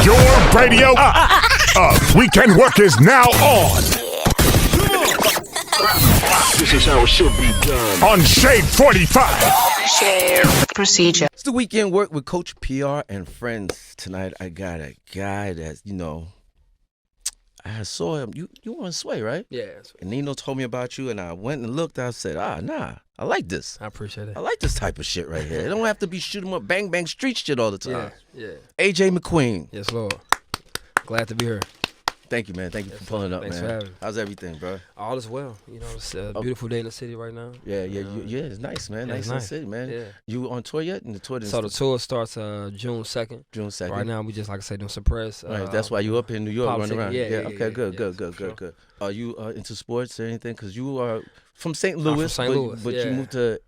Your radio weekend work is now on. This is how it should be done. On Shade 45. Share procedure. It's the weekend work with Coach PR and friends. Tonight I got a guy that, I saw him. You on Sway, right? Yeah. And Nino told me about you, and I went and looked. I said, nah, I like this. I appreciate it. I like this type of shit right here. It don't have to be shoot 'em up, bang, bang, street shit all the time. Yeah. AJ McQueen. Yes, Lord. Glad to be here. Thank you, man. Thank you for pulling up, Thanks man. for having me. How's everything, bro? All is well. It's a beautiful day in the city right now. Yeah, it's nice, man. Yeah, nice it's in the nice. city, man. Yeah. You on tour yet? And the tour So the tour starts June 2nd. June 2nd. Right now, we just, like I said, doing some press. Right, that's why you up here in New York running around. Yeah, Okay, good. Are you into sports or anything? Because you are from St. Louis. I'm from St. Louis, but yeah. you moved to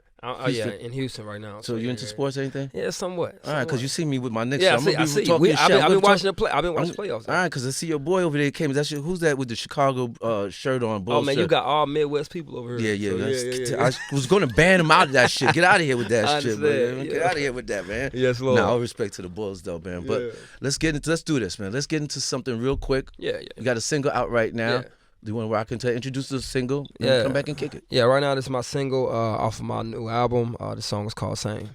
Houston. In Houston right now. So you into sports or anything? Yeah, somewhat. All right, because you see me with my Knicks. Yeah, so I see. I've been watching the play. I've been watching playoffs. All right, because I see your boy over there came. Who's that with the Chicago shirt on? Oh man, shirt? you got all Midwest people over here. Yeah. I was going to ban him out of that shit. Get out of here with that shit, man. Yeah. Get out of here with that, man. Yes, Lord. All respect to the Bulls, though, man. But let's do this, man. Let's get into something real quick. Yeah. You got a single out right now. Yeah. Do you want to rock into introduce the single? Yeah. Come back and kick it. Yeah, right now this is my single off of my new album. The song is called Same.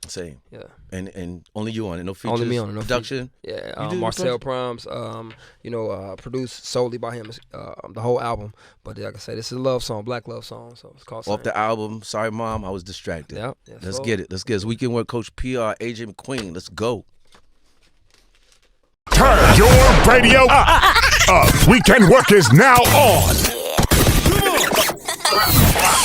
Same. Yeah. And only you on it, no features. Only me on it, no production. Yeah, You do the Marcel production? Primes, produced solely by him, the whole album. But like I said, this is a love song, black love song, so it's called Same. Off the album. Sorry, Mom, I was distracted. Yep. Yes, Let's Lord. get it. It's Weekend Work Coach PR, AJ McQueen. Let's go. Turn your radio up. Weekend work is now on.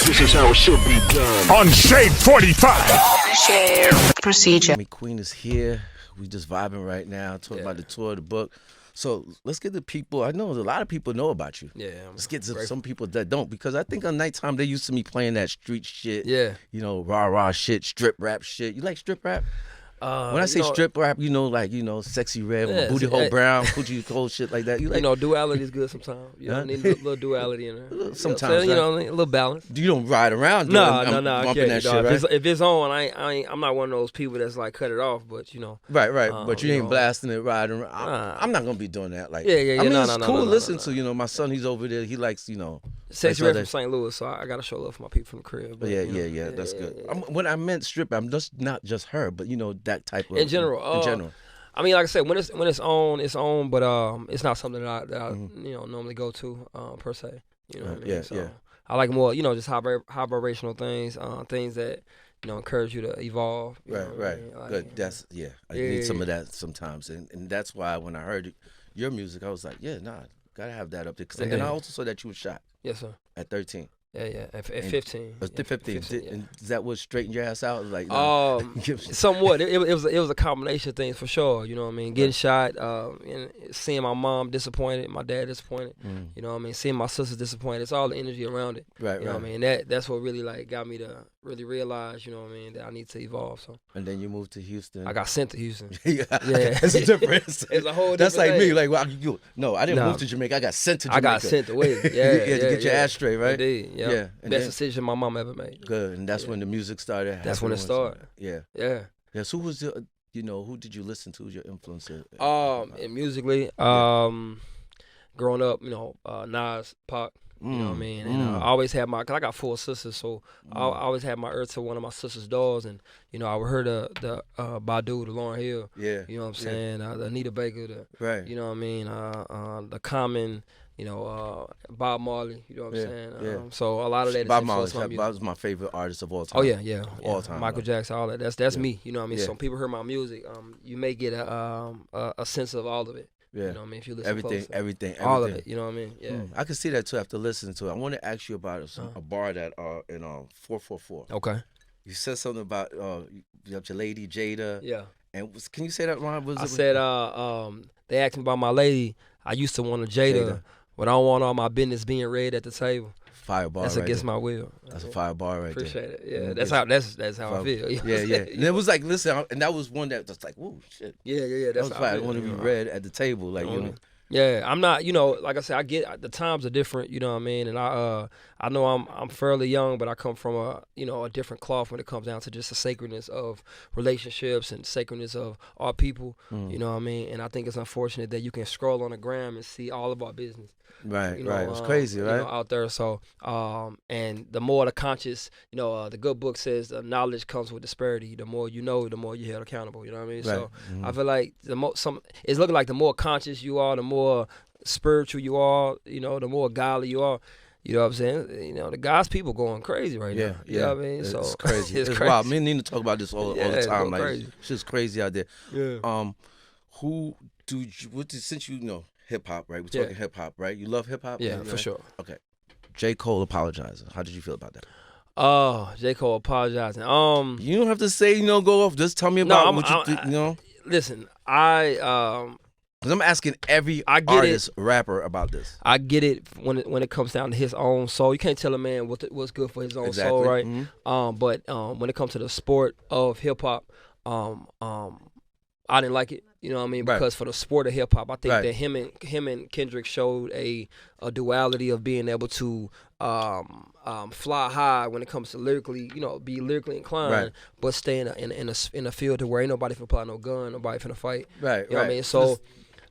This is how it should be done. On Shade 45. Share procedure. McQueen is here. We just vibing right now, talking about the tour of the book. So let's get the people. I know a lot of people know about you. Yeah. Let's get to some people that don't, because I think on nighttime they used to me playing that street shit. Yeah. Rah shit, strip rap shit. You like strip rap? When I say strip rap, Sexy Red, Booty Hole Brown, Coochie Cold shit like that. You like? Duality is good sometimes. Need a little duality in there. Sometimes, a little balance. You don't ride around. No. bumping that shit, right? If it's on, I'm not one of those people that's like cut it off. But Right. But you ain't blasting it, riding around. I'm not gonna be doing that. Like, yeah. I mean, it's cool to listen to. to. My son, he's over there. He likes, Sexy like Red from St. Louis, so I gotta show love for my people from the crib. But, yeah, that's good. When I meant strip, I'm just not just her, but that type of in general. I mean, like I said, when it's on, it's on, but it's not something that I normally go to per se. You know what I mean? So I like more, just high vibrational things, things that encourage you to evolve. Right. I mean? Like, Good. That's I need some of that sometimes, and that's why when I heard your music, I was like, gotta have that up there. And I also saw that you were shot. Yes, sir. At 13. Yeah. At 15. At 15. And is that what straightened your ass out? Like, somewhat. It was a combination of things for sure. You know what I mean? Getting shot, and seeing my mom disappointed, my dad disappointed. You know what I mean? Seeing my sisters disappointed. It's all the energy around it. Right. You know what I mean? That's what really got me to really realize. You know what I mean? That I need to evolve. So. And then you moved to Houston. I got sent to Houston. Yeah. It's a difference. It's a whole. That's like thing. me. Like, I didn't move to Jamaica. I got sent to Jamaica. I got sent away. To get your ass straight, right? Indeed. Yeah. And Best decision my mom ever made. Good. And that's when the music started. That's when it started. Yeah. So who was who did you listen to as your influence? And musically, growing up, Nas, Pac. You know what I mean? And I always had cause I got 4 sisters, so I always had my ear to one of my sister's doors, and I would hear the Badu, the Lauryn Hill, you know what I'm saying, the Anita Baker, right, you know what I mean, the Common, Bob Marley, you know what I'm saying. So a lot of that. Bob Marley was my favorite artist of all time. Oh yeah, all time. Michael Jackson, all that. That's me. You know what I mean. So when people hear my music, you may get a sense of all of it. Yeah. You know what I mean? If you listen everything. All of it. You know what I mean? Yeah. I can see that too after listening to it. I want to ask you about a bar that in 444. Okay. You said something about your lady Jada. Yeah. And can you say that, Ron? I said they asked me about my lady. I used to want a Jada, but I don't want all my business being read at the table. Fire bar. That's against my will. That's a fire bar right Appreciate there. Appreciate it. Yeah, that's how I feel. You know yeah. And it was like, listen, and that was one that was like, whoa, shit. Yeah. That was fire. I want to be read at the table, like Yeah, I'm not, like I said, I get the times are different, you know what I mean? And I know I'm fairly young, but I come from a different cloth when it comes down to just the sacredness of relationships and sacredness of our people, you know what I mean? And I think it's unfortunate that you can scroll on the gram and see all of our business. Right, right. It's crazy, right? Out there. So, and the more the conscious, the good book says the knowledge comes with disparity. The more you know, the more you're held accountable. You know what I mean? Right. So I feel like it's looking like the more conscious you are, the more spiritual you are, the more godly you are. You know what I'm saying? The God's people going crazy right now. You know what I mean? It's so crazy. It's crazy. wild. Me and Nina talk about this all the time. Like, crazy. Shit's crazy out there. Yeah. Since you know hip hop, right? We're talking hip hop, right? You love hip hop? Yeah, right? for sure. Okay. J. Cole apologizing. How did you feel about that? Oh, J. Cole apologizing. You don't have to say, go off. Just tell me about what you think, Listen, because I'm asking every artist, rapper about this. I get it when it comes down to his own soul. You can't tell a man what's good for his own soul, right? Mm-hmm. But when it comes to the sport of hip hop, I didn't like it. You know what I mean? Because for the sport of hip hop, I think that him and Kendrick showed a duality of being able to fly high when it comes to lyrically, be lyrically inclined, but stay in a field to where ain't nobody finna apply no gun, nobody finna fight. Right. You know what I mean? So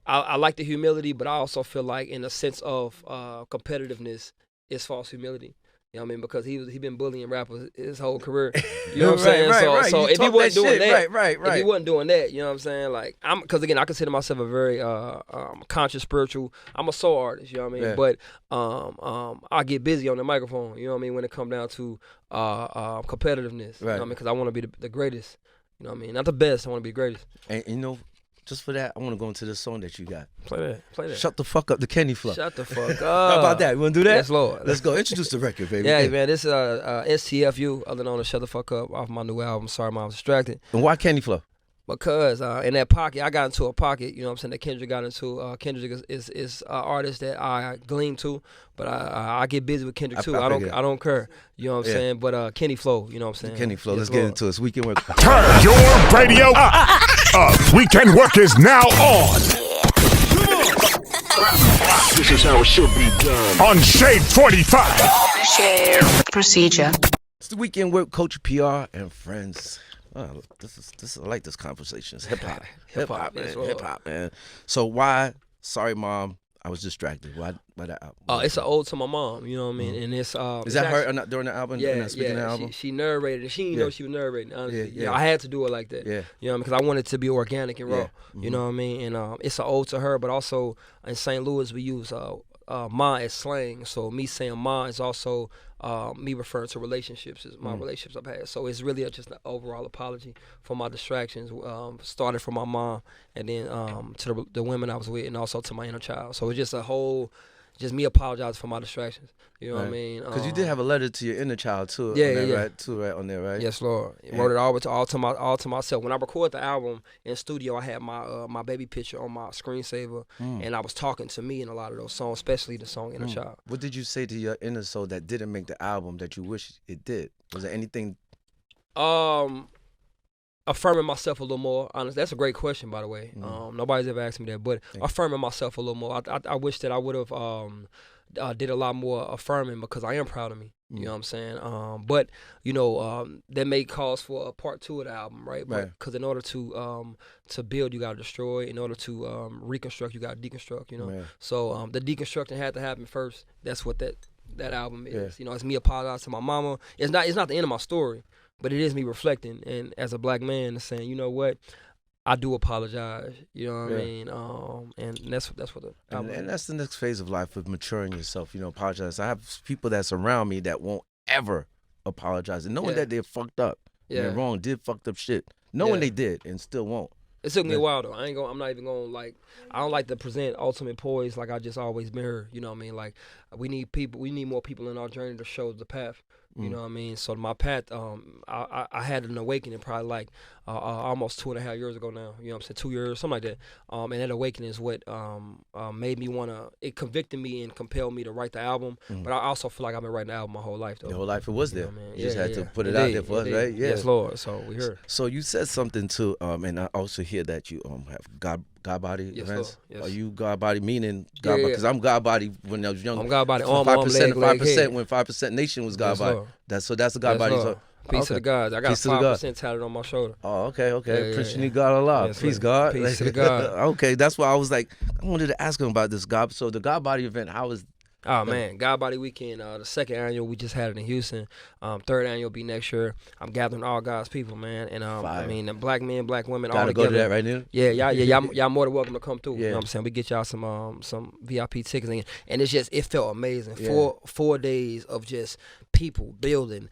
I like the humility, but I also feel like in a sense of competitiveness, it's false humility. You know what I mean? Because he been bullying rappers his whole career. You know what I'm saying? So if he wasn't doing that, if he wasn't doing that, you know what I'm saying? Like because again, I consider myself a very conscious, spiritual. I'm a soul artist. You know what I mean? Yeah. But I get busy on the microphone. You know what I mean? When it come down to competitiveness. You know what I mean? Because I want to be the greatest. You know what I mean? Not the best. I want to be the greatest. And just for that, I want to go into the song that you got. Play that. Shut the fuck up, the Kenny Flow. Shut the fuck up. How about that? You want to do that? Yes, Lord. Let's go. Introduce the record, baby. Yeah, man. This is STFU, other known as Shut the Fuck Up, off my new album, Sorry Mom Was Distracted. And why Kenny Flow? Because in that pocket, I got into a pocket, you know what I'm saying, that Kendrick got into. Kendrick is an artist that I gleam to, but I get busy with Kendrick too. I don't care, you know what I'm saying, but Kenny Flow, you know what I'm saying. Kenny Flow, let's get into it. It's Weekend Work. Turn your radio up. Weekend Work is now on. This is how it should be done. On Shade 45. Share procedure. It's the Weekend Work, Coach PR and friends. Oh, this I like this conversation. It's hip hop, man. So why? Sorry, Mom, I was distracted. Why that album? It's an ode to my mom. You know what I mean? And it's is that her during the album? Yeah, speaking of the album? She narrated, and she didn't know she was narrating. Honestly, yeah, I had to do it like that. Yeah, you know, because I wanted it to be organic and raw. Yeah. You know what I mean? And it's an ode to her, but also in St. Louis we use ma as slang. So me saying ma is also me referring to relationships, is my relationships I've had. So it's really just an overall apology for my distractions, started from my mom and then to the women I was with and also to my inner child. So it's just just me apologizing for my distractions. You know what I mean? Because you did have a letter to your inner child too. Right on there, right? Yes, Lord. Wrote it all to myself. When I recorded the album in studio, I had my baby picture on my screensaver, and I was talking to me in a lot of those songs, especially the song Inner Child. What did you say to your inner soul that didn't make the album that you wish it did? Was there anything? Affirming myself a little more. Honestly, that's a great question, by the way. Nobody's ever asked me that, but affirming myself a little more. I wish that I would have did a lot more affirming because I am proud of me. You know what I'm saying? But that may cause for a part 2 of the album, right? Because in order to build, you gotta destroy. In order to reconstruct, you gotta deconstruct. You know, so the deconstruction had to happen first. That's what that album is. You know, it's me apologizing to my mama. It's not the end of my story. But it is me reflecting, and as a black man, saying, you know what, I do apologize. You know what I mean? And that's what the album and that's the next phase of life of maturing yourself. Apologize. I have people that's around me that won't ever apologize, and knowing that they're fucked up, they're wrong, did fucked up shit, knowing they did, and still won't. It took me a while though. I'm not even gonna I don't like to present ultimate poise like I just always been here. You know what I mean? Like we need more people in our journey to show the path. You know what I mean? So my path, I had an awakening probably almost 2.5 years ago now. You know what I'm saying? 2 years, something like that. And that awakening is what made me it convicted me and compelled me to write the album. But I also feel like I've been writing the album my whole life, though. Your whole life it was there. You just had to put it Indeed, out there for us, right? Yeah. Yes, Lord. So we heard. So you said something too, and I also hear that you have God body Yes, events. Lord. Yes. Are you God body meaning God body? Yeah. Because I'm God body when I was young. I'm God body. 5% to 5% head. when 5% Nation was God Yes, body. Lord. That's the God Yes, body. Lord. So, Peace to the gods. I got Peace to the God. 5% tatted on my shoulder. Oh, okay. Yeah, Prince, you yeah. need God alive. Yes, Peace, Lord. God. Peace to the God. Okay, that's why I was like, I wanted to ask him about this God. So the God body event, how is? Oh man, God Body Weekend, the second annual, we just had it in Houston. Third annual will be next year. I'm gathering all God's people, man, and I mean, the black men, black women, all Gotta together. go to that right now. Yeah, y'all more than welcome to come through. Yeah. You know what I'm saying? We get y'all some VIP tickets, and it felt amazing. Yeah. 4 days of just people building,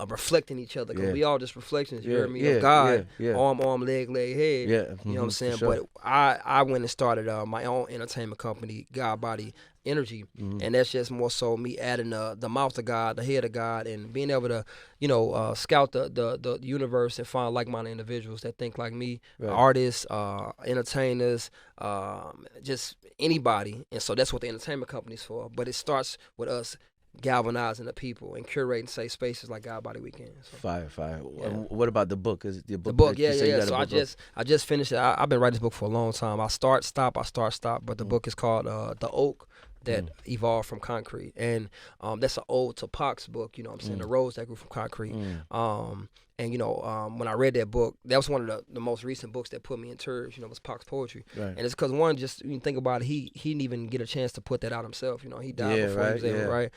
reflecting each other, because Yeah. we all just reflections. You Yeah, hear me? yeah, Of God, yeah. arm, leg, head. Yeah, You know what I'm saying? for sure. But I went and started my own entertainment company, God Body Energy, and that's just more so me adding the mouth of God, the head of God, and being able to, scout the universe and find like-minded individuals that think like me, Right. artists, entertainers, just anybody. And so that's what the entertainment company's for. But it starts with us galvanizing the people and curating safe spaces like God Body Weekend. So. Fire. Yeah. What about the book? Is it your book? The book, that you say you yeah. got a So book I just finished it. I've been writing this book for a long time. I start, stop. But the book is called The Oak that evolved from concrete, and that's an ode to Pac's book. You know what I'm saying? The rose that grew from concrete. And when I read that book, that was one of the most recent books that put me in tears. Was Pac's poetry, Right. and it's because one, just you think about it, he didn't even get a chance to put that out himself. He died before he was able, right?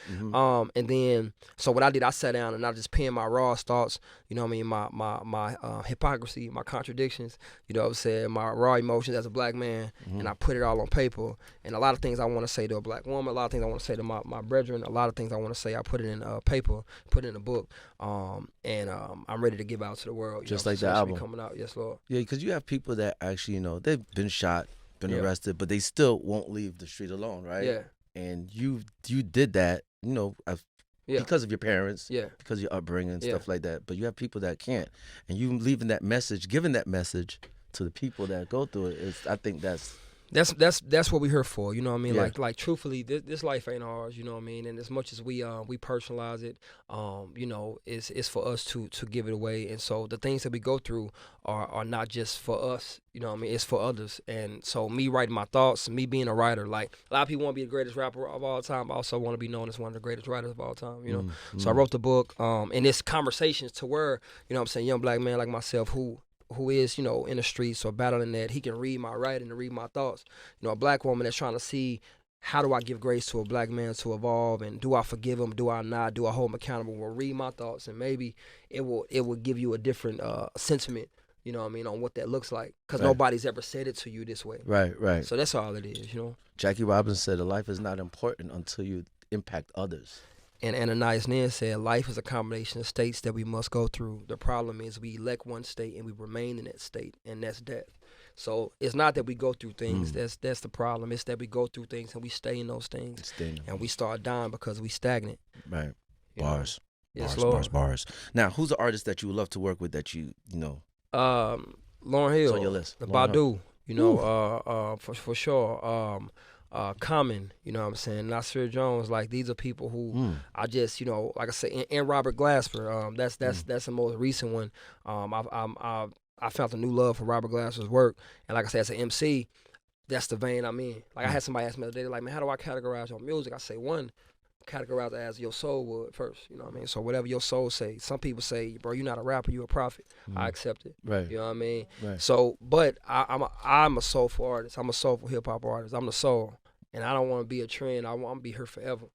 And then so what I did, I sat down and I just penned my raw thoughts. You know what I mean? My hypocrisy, my contradictions. You know what I'm saying? My raw emotions as a black man, and I put it all on paper. And a lot of things I want to say to a black woman, a lot of things I want to say to my brethren, a lot of things I want to say, I put it in paper, put it in a book, and I'm ready to give out to the world. Just so like the it should be album. coming out. Yes, Lord. Yeah, because you have people that actually, they've been shot, been Yeah. arrested, but they still won't leave the street alone, right? Yeah. And you did that, Yeah. because of your parents, Yeah. because of your upbringing and Yeah. stuff like that. But you have people that can't, and you leaving that message, giving that message to the people that go through it. I think that's That's what we're here for. You know what I mean? Yeah. Like truthfully, this life ain't ours. You know what I mean? And as much as we personalize it, it's for us to give it away. And so the things that we go through are not just for us. You know what I mean? It's for others. And so me writing my thoughts, me being a writer, like a lot of people want to be the greatest rapper of all time. I also want to be known as one of the greatest writers of all time. So I wrote the book, and it's conversations to where what I'm saying, young black man like myself who is, in the streets or battling that, he can read my writing and read my thoughts. A black woman that's trying to see, how do I give grace to a black man to evolve, and do I forgive him, do I not, do I hold him accountable? Will read my thoughts, and maybe it will give you a different sentiment, on what that looks like, because nobody's ever said it to you this way. right. So that's all it is, Jackie Robinson said, "A life is not important until you impact others." And Ananias Nin said, life is a combination of states that we must go through. The problem is we elect one state and we remain in that state, and that's death. So it's not that we go through things. That's the problem. It's that we go through things and we stay in those things. And we start dying because we stagnant. Right. You Bars. know? Yes, Bars. Now, who's the artist that you would love to work with that you know? Lauryn Hill. It's on your list. The Lauryn Badu. For sure. Common, you know what I'm saying? Nasir Jones, like these are people who I just, like I say, and Robert Glasper. That's the most recent one. I found a new love for Robert Glasper's work, and like I said, as an MC, that's the vein I'm in. Like I had somebody ask me the other day, like, man, how do I categorize your music? I say, one, categorize it as your soul would first. You know what I mean? So whatever your soul say. Some people say, bro, you're not a rapper, you're a prophet. I accept it. Right. You know what I mean? Right. So, but I'm a soulful artist. I'm a soulful hip hop artist. I'm the soul. And I don't want to be a trend. I want to be here forever.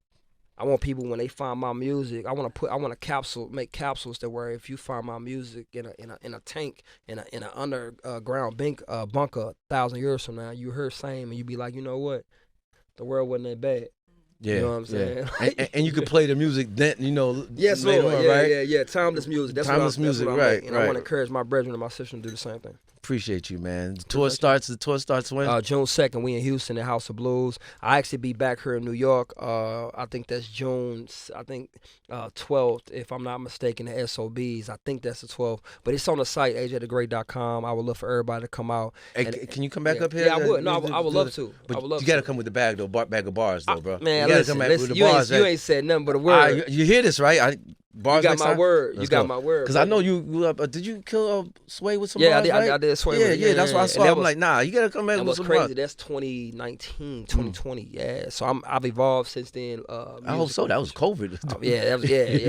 I want people, when they find my music, I want to make capsules that where if you find my music in a tank in an underground bunker 1,000 years from now, you hear same and you be like, you know what, the world wasn't that bad. Yeah, you know what I'm saying? and you could play the music then, yes, later Lord. on, Yeah, right? Yeah. Timeless music. That's timeless what music, that's what I right? make. And I want to encourage my brethren and my sister to do the same thing. Appreciate you, man. The tour starts when? June 2nd, we in Houston at House of Blues. I actually be back here in New York. I think that's June, 12th, if I'm not mistaken, the SOBs. I think that's the 12th. But it's on the site, ajthegreat.com. I would love for everybody to come out. Hey, can you come back up here? Yeah, I would. No, I would love to. But you got to come with the bag, though, bag of bars, though, bro. Man, you got to listen, come back with the you bars. You ain't said nothing but a word. You hear this, right? Bars you got next my time? word. Let's You got go. my word. Because I know you did you kill Sway with some Yeah, bars, right? I did Sway yeah, with yeah, that's what I saw. I'm like, nah, you got to come back that with was some crazy. bars. That's 2019, 2020. Yeah, so I've evolved since then. I hope so. That was COVID. Yeah,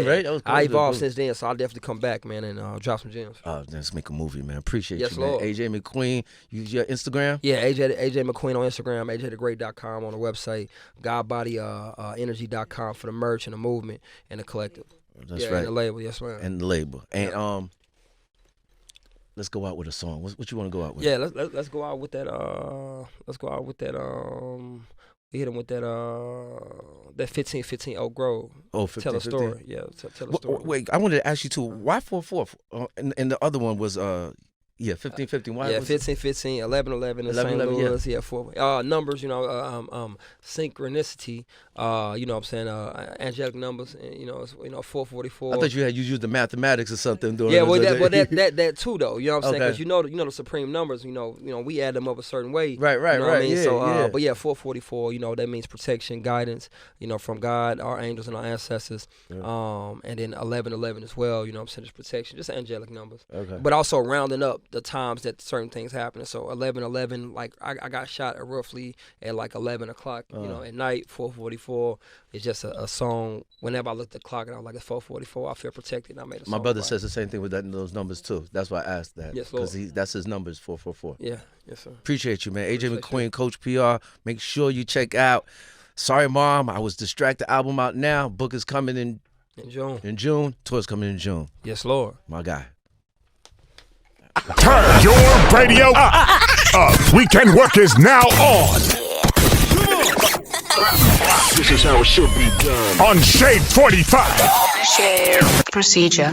right? That was I COVID. evolved since then, so I'll definitely come back, man, and drop some gems. Let's make a movie, man. Appreciate Yes, you, man. Lord. AJ McQueen, use your Instagram? Yeah, AJ McQueen on Instagram, ajthegreat.com on the website, godbodyenergy.com for the merch and the movement and the collective. That's right. right. And the label, yes, ma'am. And the label. And let's go out with a song. What you want to go out with? Yeah, let's go out with that. We hit him with that 1515 Oak Grove. Oh, tell a 1515? story. Yeah, tell a story. Wait, I wanted to ask you too. Why 4/4? And the other one was 1515. Why? Yeah, was 1515, 1111 in 11, St. 11, Louis. Yeah, four numbers. Synchronicity. You know what I'm saying? Angelic numbers. And, 444. I thought you used the mathematics or something. Doing Yeah, well, that too though. You know what I'm saying? Okay. Because you know the supreme numbers. We add them up a certain way. Right, You know what I mean? yeah, So, yeah. but yeah, 444. That means protection, guidance. From God, our angels, and our ancestors. Yeah. And then 1111 as well. You know what I'm saying? It's protection, just angelic numbers. Okay. But also rounding up the times that certain things happen. So 1111, like I got shot at roughly at like 11 o'clock. At night. 444. It's just a song. Whenever I look at the clock and I was like, it's 444, I feel protected. And I made a song. My brother says the same thing with those numbers too. That's why I asked that. Yes, Lord. Because that's his numbers, 444. Yeah, yes, sir. Appreciate you, man. AJ Appreciate McQueen, Coach PR. Make sure you check out Sorry Mom, I Was Distracted album out now. Book is coming in June. Tour's coming in June. Yes, Lord. My guy. Turn your radio up. Weekend Work is now on. This is how it should be done. On Shade 45. Shade procedure.